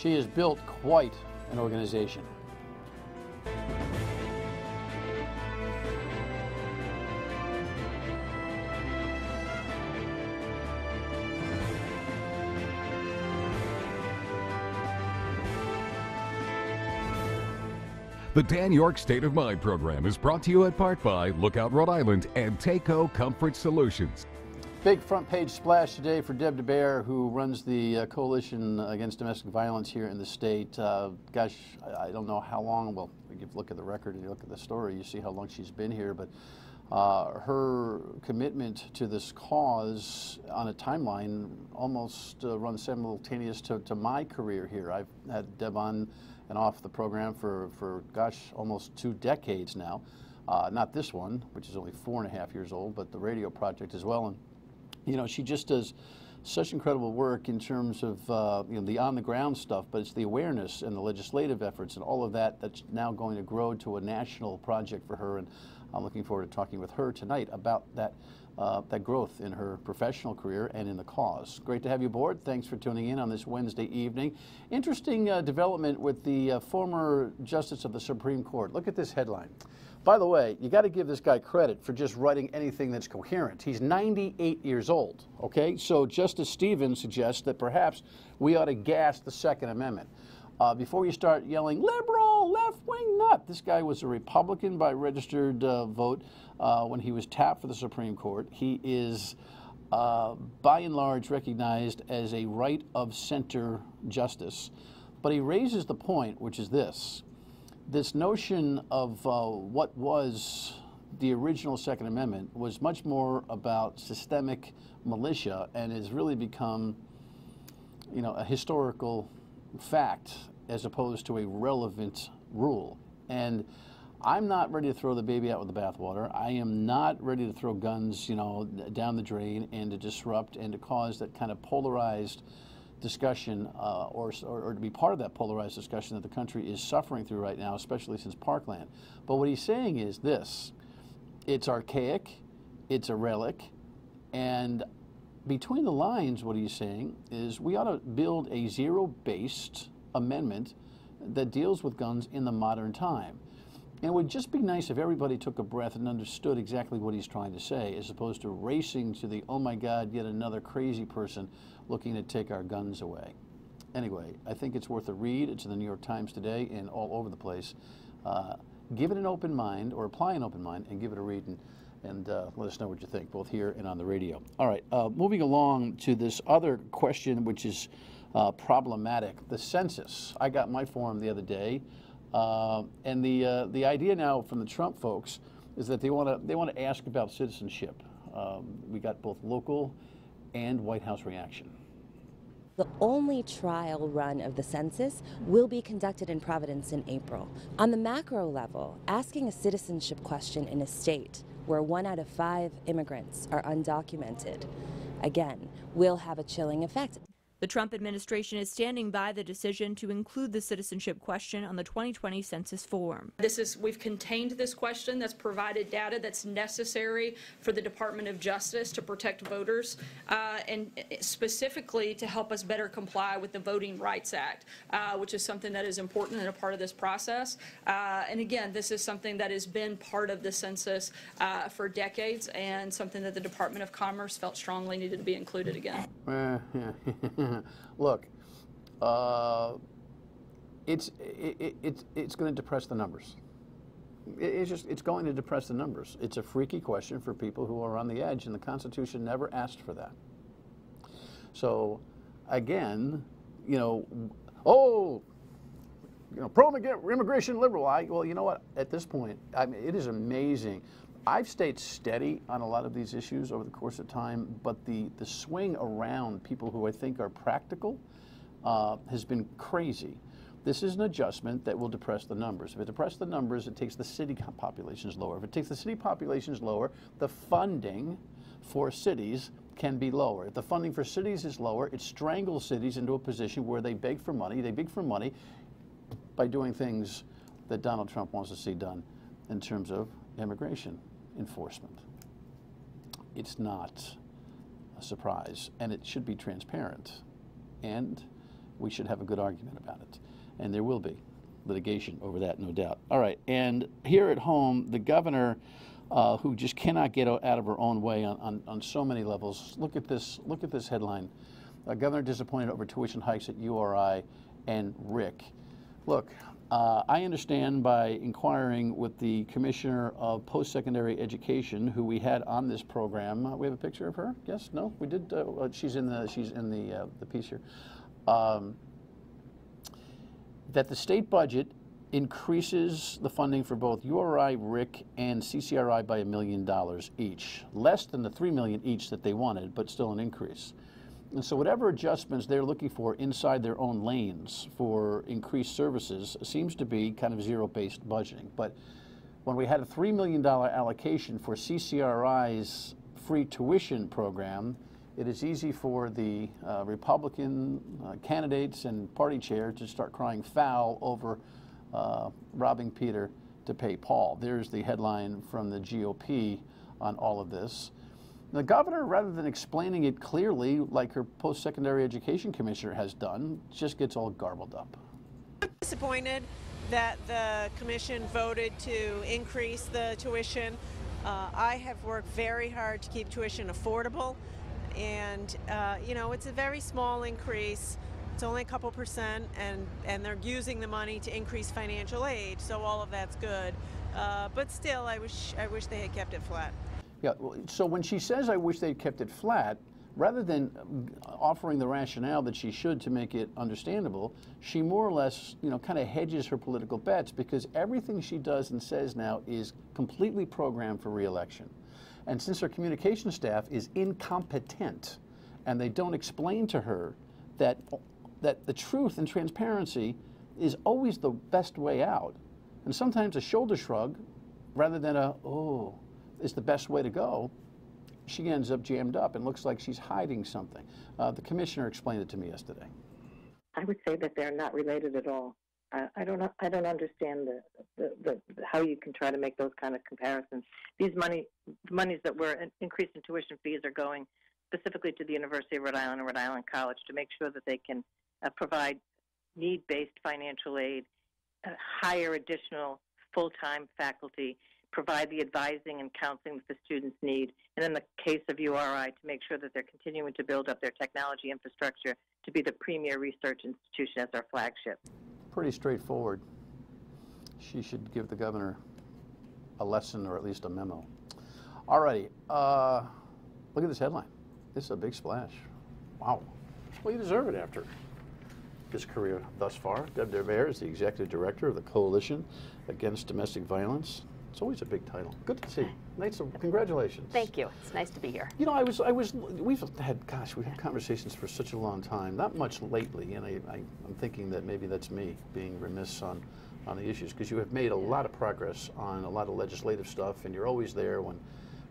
She has built quite an organization. The Dan Yorke State of Mind program is brought to you in part by Lookout Rhode Island and Takeo Comfort Solutions. Big front page splash today for Deb DeBare, who runs the Coalition Against Domestic Violence here in the state. Gosh, I don't know how long. Well, if you look at the record and you look at the story, you see how long she's been here. But her commitment to this cause on a timeline almost runs simultaneous to my career here. I've had Deb on and off the program for gosh, almost 2 decades now. Not this one, which is only 4.5 years old, but the radio project as well. And you know, she just does such incredible work in terms of you know, the on-the-ground stuff, but it's the awareness and the legislative efforts and all of that that's now going to grow to a national project for her. And I'm looking forward to talking with her tonight about that that growth in her professional career and in the cause. Great to have you aboard. Thanks for tuning in on this Wednesday evening. Interesting development with the former Justice of the Supreme Court. Look at this headline. By the way, you got to give this guy credit for just writing anything that's coherent. He's 98 years old, okay? So Justice Stevens suggests that perhaps we ought to gas the Second Amendment. Before you start yelling, liberal, left-wing nut, this guy was a Republican by registered vote when he was tapped for the Supreme Court. He is, by and large, recognized as a right-of-center justice. But he raises the point, which is this notion of what was the original Second Amendment was much more about systemic militia and has really become, you know, a historical fact as opposed to a relevant rule. And I'm not ready to throw the baby out with the bathwater. I am not ready to throw guns, you know, down the drain and to disrupt and to cause that kind of polarized discussion or to be part of that polarized discussion that the country is suffering through right now, especially since Parkland. But what he's saying is this: it's archaic, it's a relic, and between the lines what he's saying is we ought to build a zero-based amendment that deals with guns in the modern time. And it would just be nice if everybody took a breath and understood exactly what he's trying to say, as opposed to racing to the, oh my God, yet another crazy person looking to take our guns away. Anyway, I think it's worth a read. It's in the New York Times today and all over the place. Give it an open mind, or apply an open mind, and give it a read, and let us know what you think, both here and on the radio. All right, moving along to this other question, which is problematic, the census. I got my form the other day. And the idea now from the Trump folks is that they want to ask about citizenship. We got both local and White House reaction. The only trial run of the census will be conducted in Providence in April. On the macro level, asking a citizenship question in a state where 1 out of 5 immigrants are undocumented, again, will have a chilling effect. The Trump administration is standing by the decision to include the citizenship question on the 2020 census form. We've contained this question that's provided data that's necessary for the Department of Justice to protect voters and specifically to help us better comply with the Voting Rights Act, which is something that is important and a part of this process. And again, this is something that has been part of the census for decades and something that the Department of Commerce felt strongly needed to be included again. Look, it's going to depress the numbers. It's going to depress the numbers. It's a freaky question for people who are on the edge, and the Constitution never asked for that. So, again, you know, pro-immigration liberal. Well, you know what? At this point, I mean, it is amazing. I've stayed steady on a lot of these issues over the course of time, but the swing around people who I think are practical has been crazy. This is an adjustment that will depress the numbers. If it depresses the numbers, it takes the city populations lower. If it takes the city populations lower, the funding for cities can be lower. If the funding for cities is lower, it strangles cities into a position where they beg for money. They beg for money by doing things that Donald Trump wants to see done in terms of immigration enforcement. It's not a surprise, and it should be transparent. And we should have a good argument about it. And there will be litigation over that, no doubt. All right, and here at home, the governor, who just cannot get out of her own way on so many levels. Look at this headline. Governor disappointed over tuition hikes at URI and Rick. Look, I understand by inquiring with the Commissioner of Post-Secondary Education, who we had on this program. We have a picture of her? Yes? No? We did. She's in the piece here. That the state budget increases the funding for both URI, RIC, and CCRI by $1 million each, less than the $3 million each that they wanted, but still an increase. And so whatever adjustments they're looking for inside their own lanes for increased services seems to be kind of zero-based budgeting. But when we had a $3 million allocation for CCRI's free tuition program, it is easy for the Republican candidates and party chair to start crying foul over robbing Peter to pay Paul. There's the headline from the GOP on all of this. The governor, rather than explaining it clearly like her post-secondary education commissioner has done, just gets all garbled up. I'm disappointed that the commission voted to increase the tuition. I have worked very hard to keep tuition affordable, and you know, it's a very small increase. It's only a couple percent, and they're using the money to increase financial aid, so all of that's good. But still, I wish they had kept it flat. Yeah, so when she says, I wish they'd kept it flat, rather than offering the rationale that she should to make it understandable, she more or less, you know, kind of hedges her political bets, because everything she does and says now is completely programmed for re-election. And since her communication staff is incompetent and they don't explain to her that the truth and transparency is always the best way out, and sometimes a shoulder shrug rather than a, oh, is the best way to go, she ends up jammed up and looks like she's hiding something. The commissioner explained it to me yesterday. I would say that they're not related at all. I don't understand how you can try to make those kind of comparisons. These monies that were increased in tuition fees are going specifically to the University of Rhode Island and Rhode Island College to make sure that they can provide need-based financial aid, hire additional full-time faculty, provide the advising and counseling that the students need, and in the case of URI, to make sure that they're continuing to build up their technology infrastructure to be the premier research institution as our flagship. Pretty straightforward. She should give the governor a lesson, or at least a memo. All righty, look at this headline. This is a big splash. Wow. Well, you deserve it after his career thus far. Deb DeBare is the executive director of the Coalition Against Domestic Violence. It's always a big title. Good to see you. Nice, congratulations. Thank you. It's nice to be here. You know, we've had conversations for such a long time, not much lately, and I'm thinking that maybe that's me being remiss on the issues, because you have made a lot of progress on a lot of legislative stuff, and you're always there when,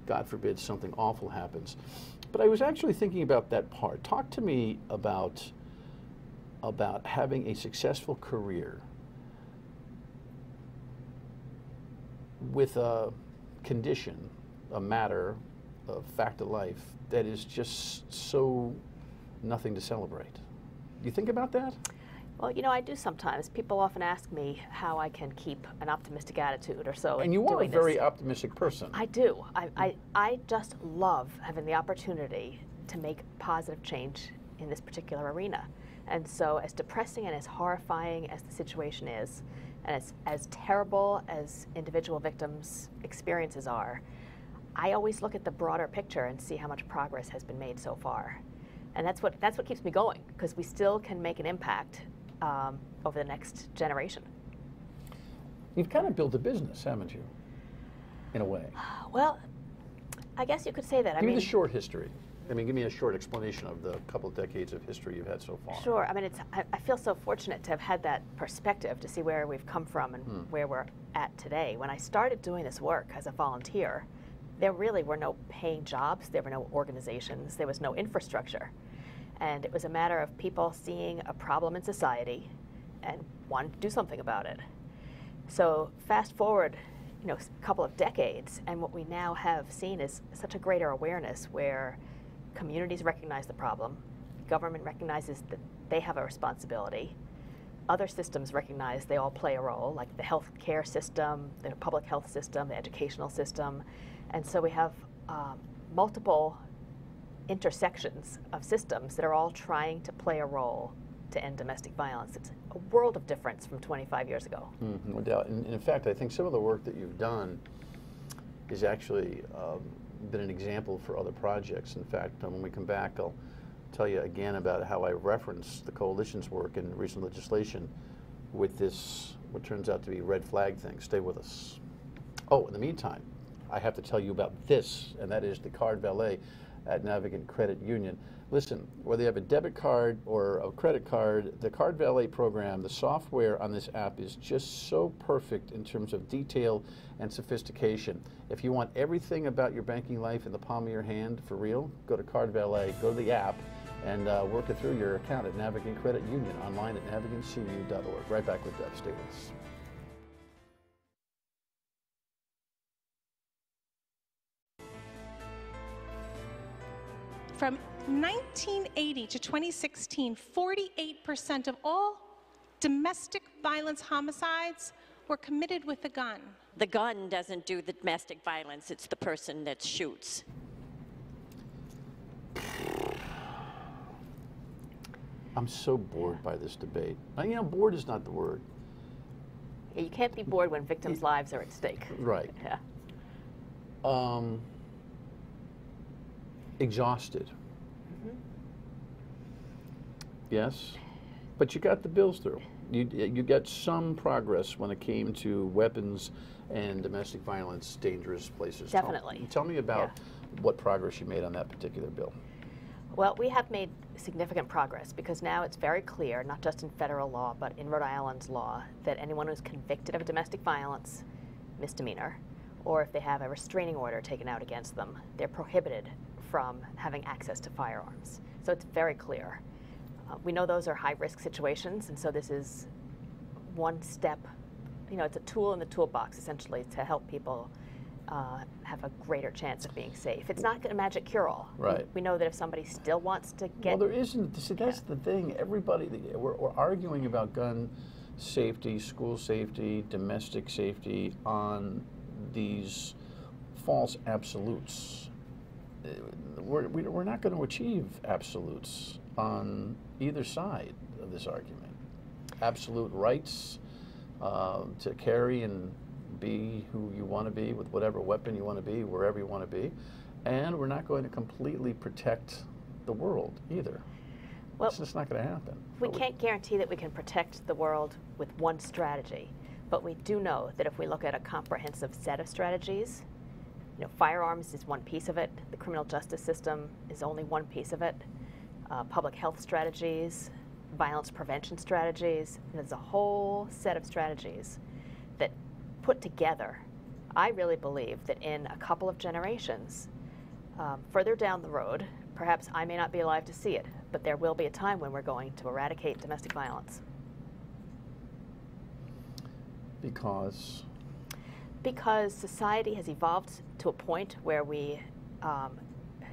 God forbid, something awful happens. But I was actually thinking about that part. Talk to me about having a successful career with a condition, a matter, a fact of life that is just so nothing to celebrate. Do you think about that? Well, you know, I do sometimes. People often ask me how I can keep an optimistic attitude or so. And you are a very optimistic person. I do. I just love having the opportunity to make positive change in this particular arena. And so as depressing and as horrifying as the situation is, and as terrible as individual victims' experiences are, I always look at the broader picture and see how much progress has been made so far. And that's what keeps me going, because we still can make an impact over the next generation. You've kind of built a business, haven't you, in a way? Well, I guess you could say that. Give me the short history. I mean, give me a short explanation of the couple of decades of history you've had so far. Sure. I mean, I feel so fortunate to have had that perspective, to see where we've come from and where we're at today. When I started doing this work as a volunteer, there really were no paying jobs, there were no organizations, there was no infrastructure. And it was a matter of people seeing a problem in society and wanting to do something about it. So fast forward, you know, a couple of decades, and what we now have seen is such a greater awareness, where communities recognize the problem, government recognizes they have a responsibility. Other systems recognize they all play a role, like the health care system, the public health system, the educational system. And so we have multiple intersections of systems that are all trying to play a role to end domestic violence. It's a world of difference from 25 years ago. No doubt. And in fact, I think some of the work that you've done is actually been an example for other projects. In fact, when we come back, I'll tell you again about how I reference the coalition's work in recent legislation with this, what turns out to be red flag thing. Stay with us. Oh, in the meantime, I have to tell you about this, and that is the card valet at Navigant Credit Union. Listen, whether you have a debit card or a credit card, the card valet program, the software on this app is just so perfect in terms of detail and sophistication. If you want everything about your banking life in the palm of your hand for real, go to card valet, go to the app, and work it through your account at Navigant Credit Union, online at navigantcu.org. Right back with Deb. Stay with us. From 1980 to 2016, 48% of all domestic violence homicides were committed with a gun. The gun doesn't do the domestic violence, it's the person that shoots. I'm so bored by this debate. You know, bored is not the word. You can't be bored when victims' lives are at stake. Right. Yeah. Exhausted. Yes, but you got the bills through. You got some progress when it came to weapons and domestic violence, dangerous places. Definitely. Tell me about what progress you made on that particular bill. Well, we have made significant progress because now it's very clear, not just in federal law, but in Rhode Island's law, that anyone who's convicted of domestic violence, misdemeanor, or if they have a restraining order taken out against them, they're prohibited from having access to firearms. So it's very clear. We know those are high-risk situations, and so this is one step. You know, it's a tool in the toolbox, essentially, to help people have a greater chance of being safe. It's not a magic cure-all. Right. We know that if somebody still wants to get... Well, there isn't. See, that's the thing. Everybody, we're arguing about gun safety, school safety, domestic safety on these false absolutes. We're not going to achieve absolutes on either side of this argument. Absolute rights to carry and be who you want to be with whatever weapon you want to be, wherever you want to be. And we're not going to completely protect the world either. Well, it's just not going to happen. We can't guarantee that we can protect the world with one strategy, but we do know that if we look at a comprehensive set of strategies, you know, firearms is one piece of it, the criminal justice system is only one piece of it, public health strategies, violence prevention strategies, there's a whole set of strategies that put together, I really believe that in a couple of generations, further down the road, perhaps I may not be alive to see it, but there will be a time when we're going to eradicate domestic violence. Because? Because society has evolved to a point where we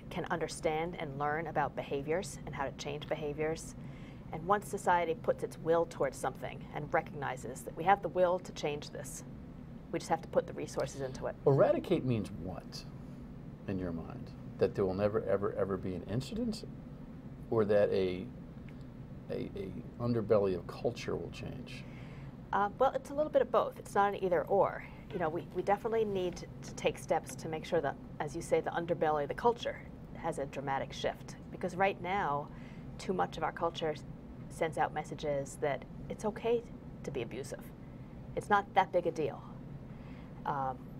can understand and learn about behaviors and how to change behaviors. And once society puts its will towards something and recognizes that we have the will to change this, we just have to put the resources into it. Eradicate means what, in your mind? That there will never, ever, ever be an incident? Or that a underbelly of culture will change? Well, it's a little bit of both. It's not an either or. You know, we definitely need to take steps to make sure that, as you say, the underbelly, the culture, has a dramatic shift. Because right now, too much of our culture sends out messages that it's okay to be abusive. It's not that big a deal.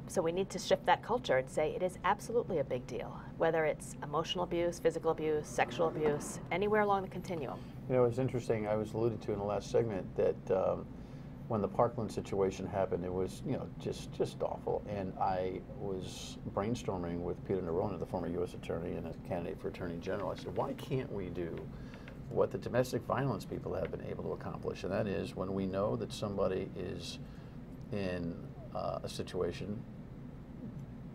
So we need to shift that culture and say it is absolutely a big deal, whether it's emotional abuse, physical abuse, sexual abuse, anywhere along the continuum. You know, it's interesting, I was alluded to in the last segment that when the Parkland situation happened, it was, you know, just awful. And I was brainstorming with Peter Nerona, the former U.S. attorney and a candidate for Attorney General. I said, why can't we do what the domestic violence people have been able to accomplish? And that is when we know that somebody is in a situation,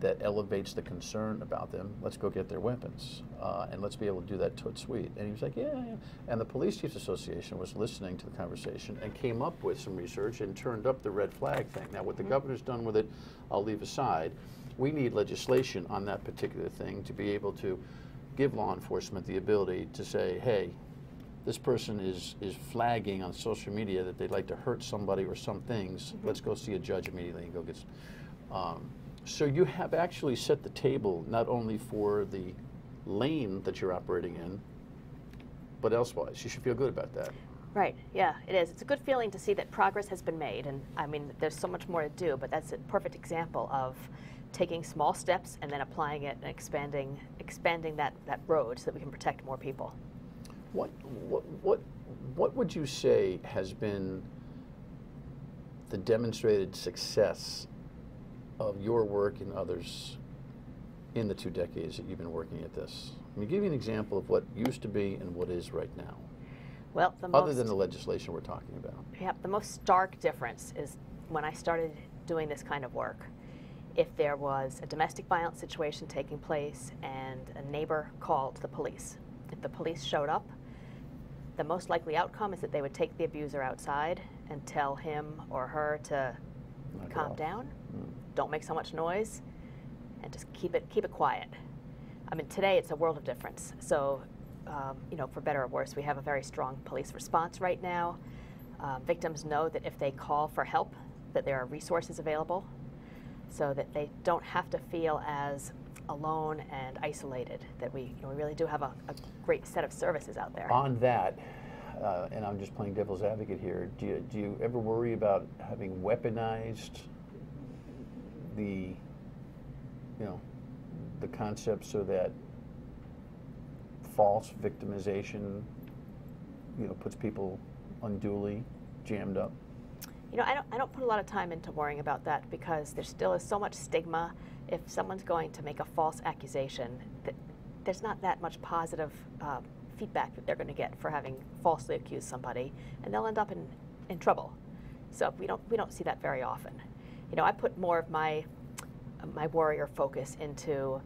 that elevates the concern about them, let's go get their weapons, and let's be able to do that toot sweet. And he was like, yeah, yeah. And the Police Chiefs Association was listening to the conversation and came up with some research and turned up the red flag thing. Now, what the governor's done with it, I'll leave aside. We need legislation on that particular thing to be able to give law enforcement the ability to say, hey, this person is flagging on social media that they'd like to hurt somebody or some things. Let's go see a judge immediately and go get so you have actually set the table not only for the lane that you're operating in, but elsewise. You should feel good about that. Right, yeah, it is. It's a good feeling to see that progress has been made, and I mean, there's so much more to do, but that's a perfect example of taking small steps and then applying it and expanding that road so that we can protect more people. What would you say has been the demonstrated success of your work and others in the 2 decades that you've been working at this? Let me give you an example of what used to be and what is right now. Well, other than the legislation we're talking about. Yeah, the most stark difference is when I started doing this kind of work. If there was a domestic violence situation taking place and a neighbor called the police, if the police showed up, the most likely outcome is that they would take the abuser outside and tell him or her to calm down, don't make so much noise, and just keep it quiet. I mean, today it's a world of difference. So, you know, for better or worse, we have a very strong police response right now. Victims know that if they call for help, that there are resources available, so that they don't have to feel as alone and isolated, that we really do have a great set of services out there. On that, and I'm just playing devil's advocate here, do you ever worry about having weaponized the concept so that false victimization, puts people unduly jammed up? You know, I don't put a lot of time into worrying about that, because there still is so much stigma. If someone's going to make a false accusation, there's not that much positive feedback that they're going to get for having falsely accused somebody, and they'll end up in trouble. So we don't see that very often. You know, I put more of my warrior focus into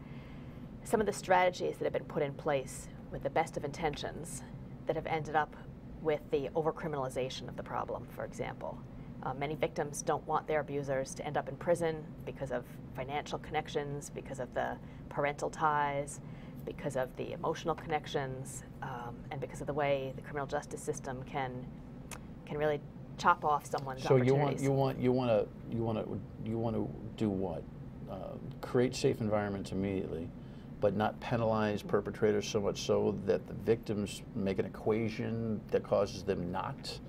some of the strategies that have been put in place with the best of intentions that have ended up with the overcriminalization of the problem, for example. Many victims don't want their abusers to end up in prison because of financial connections, because of the parental ties, because of the emotional connections, and because of the way the criminal justice system can really chop off someone's opportunities. So you want to do what? Create safe environments immediately, but not penalize perpetrators so much so that the victims make an equation that causes them not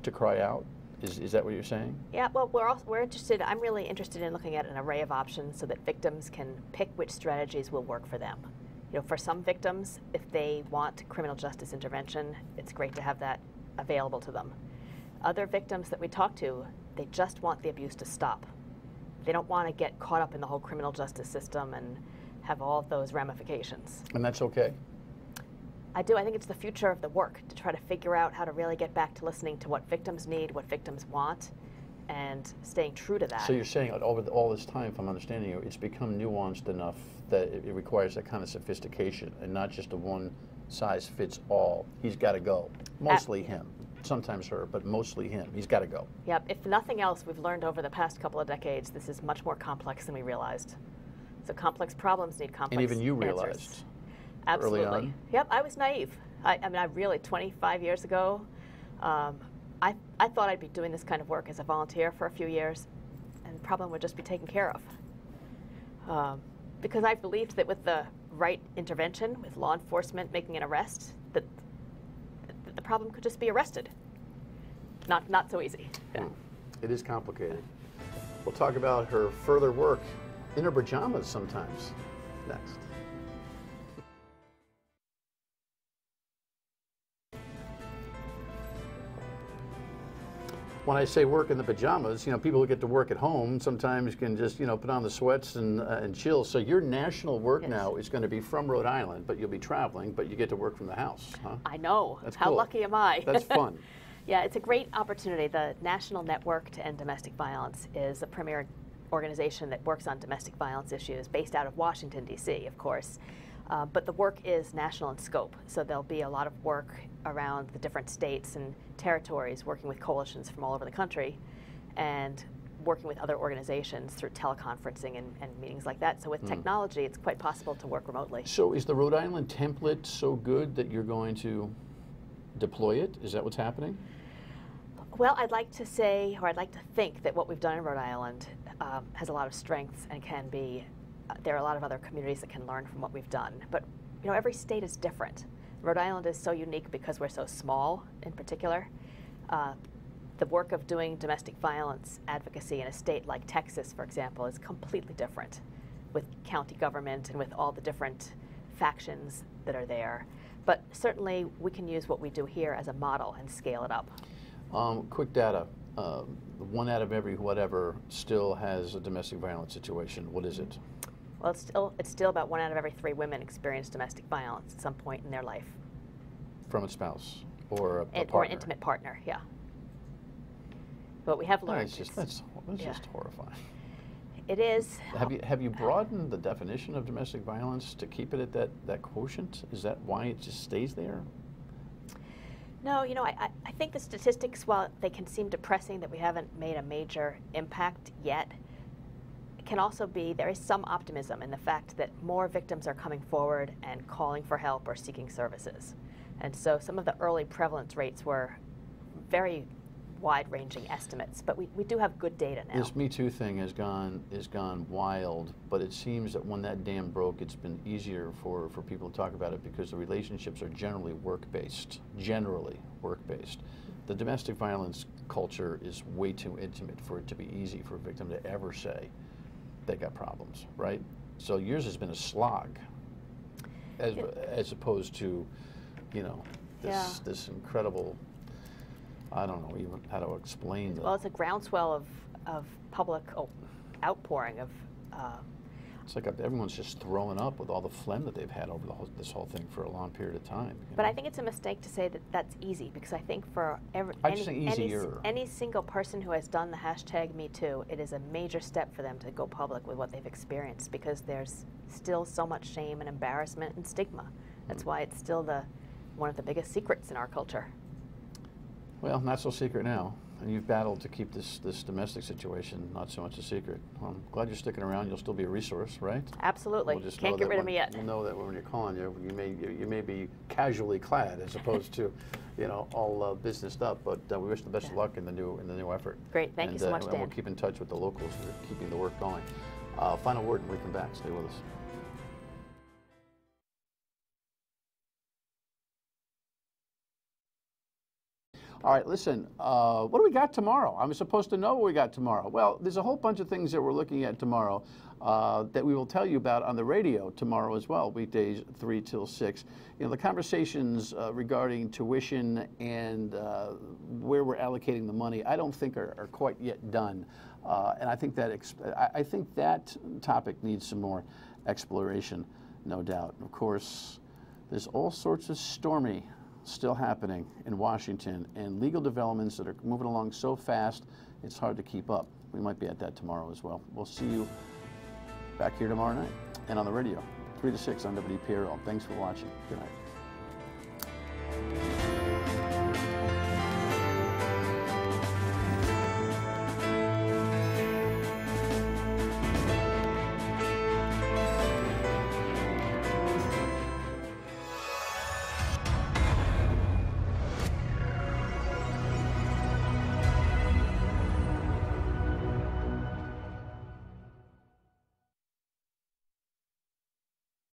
to cry out? Is that what you're saying? Yeah, well, I'm really interested in looking at an array of options so that victims can pick which strategies will work for them. You know, for some victims, if they want criminal justice intervention, it's great to have that available to them. Other victims that we talk to, they just want the abuse to stop. They don't want to get caught up in the whole criminal justice system and have all of those ramifications. And that's okay? I do. I think it's the future of the work, to try to figure out how to really get back to listening to what victims need, what victims want, and staying true to that. So you're saying over all this time, if I'm understanding you, it's become nuanced enough that it requires that kind of sophistication and not just a one-size-fits-all. He's got to go. Mostly him. Sometimes her, but mostly him. He's got to go. Yep. If nothing else, we've learned over the past couple of decades, this is much more complex than we realized. So complex problems need complex answers. And even you realized. Absolutely. Early on? Yep, I was naive. I mean, I really, 25 years ago, I thought I'd be doing this kind of work as a volunteer for a few years, and the problem would just be taken care of. Because I believed that with the right intervention, with law enforcement making an arrest, that the problem could just be arrested. Not so easy. Yeah. It is complicated. We'll talk about her further work in her pajamas sometimes next. When I say work in the pajamas, people who get to work at home sometimes can just, put on the sweats and chill. So your national work now is going to be from Rhode Island, but you'll be traveling, but you get to work from the house, huh? I know. That's cool. How lucky am I? That's fun. Yeah, it's a great opportunity. The National Network to End Domestic Violence is a premier organization that works on domestic violence issues based out of Washington, D.C., of course. But the work is national in scope, so there'll be a lot of work around the different states and territories, working with coalitions from all over the country and working with other organizations through teleconferencing and meetings like that. So with technology, it's quite possible to work remotely. So is the Rhode Island template so good that you're going to deploy it? Is that what's happening? Well, I'd like to say, or I'd like to think that what we've done in Rhode Island has a lot of strengths and can be, there are a lot of other communities that can learn from what we've done. But, you know, every state is different. Rhode Island is so unique because we're so small in particular. The work of doing domestic violence advocacy in a state like Texas, for example, is completely different with county government and with all the different factions that are there. But certainly we can use what we do here as a model and scale it up. Quick data. One out of every whatever still has a domestic violence situation. What is it? Well, it's still about 1 out of every 3 women experience domestic violence at some point in their life. From a spouse or a partner? Or an intimate partner, yeah. But we have learned. That's just horrifying. It is. Have you broadened the definition of domestic violence to keep it at that quotient? Is that why it just stays there? No, you know, I think the statistics, while they can seem depressing that we haven't made a major impact yet, it can also be, there is some optimism in the fact that more victims are coming forward and calling for help or seeking services. And so some of the early prevalence rates were very wide-ranging estimates, but we do have good data now. This Me Too thing has gone wild, but it seems that when that dam broke, it's been easier for people to talk about it because the relationships are generally work-based. The domestic violence culture is way too intimate for it to be easy for a victim to ever say they got problems, right? So yours has been a slog, as opposed to, you know, this incredible. I don't know even how to explain that. Well, it's a groundswell of public outpouring of. It's like everyone's just throwing up with all the phlegm that they've had over this whole thing for a long period of time. But I think it's a mistake to say that that's easy, because I think for any single person who has done the #MeToo, it is a major step for them to go public with what they've experienced, because there's still so much shame and embarrassment and stigma. That's why it's still one of the biggest secrets in our culture. Well, not so secret now. And you've battled to keep this domestic situation not so much a secret. Well, I'm glad you're sticking around. You'll still be a resource, right? Absolutely. We'll Can't get rid of me yet. We'll know that when you're calling you, you may be casually clad as opposed to, you know, all businessed up. But we wish the best of luck in the new effort. Great. Thank you so much, Dan. And we'll keep in touch with the locals who are keeping the work going. Final word, and we come back. Stay with us. All right, listen, what do we got tomorrow? I'm supposed to know what we got tomorrow. Well, there's a whole bunch of things that we're looking at tomorrow that we will tell you about on the radio tomorrow as well, weekdays 3 till 6. You know, the conversations regarding tuition and where we're allocating the money, I don't think are quite yet done. And I think that topic needs some more exploration, no doubt. Of course, there's all sorts of stormy still happening in Washington, and legal developments that are moving along so fast, it's hard to keep up. We might be at that tomorrow as well. We'll see you back here tomorrow night and on the radio, 3 to 6 on WPRL. Thanks for watching. Good night.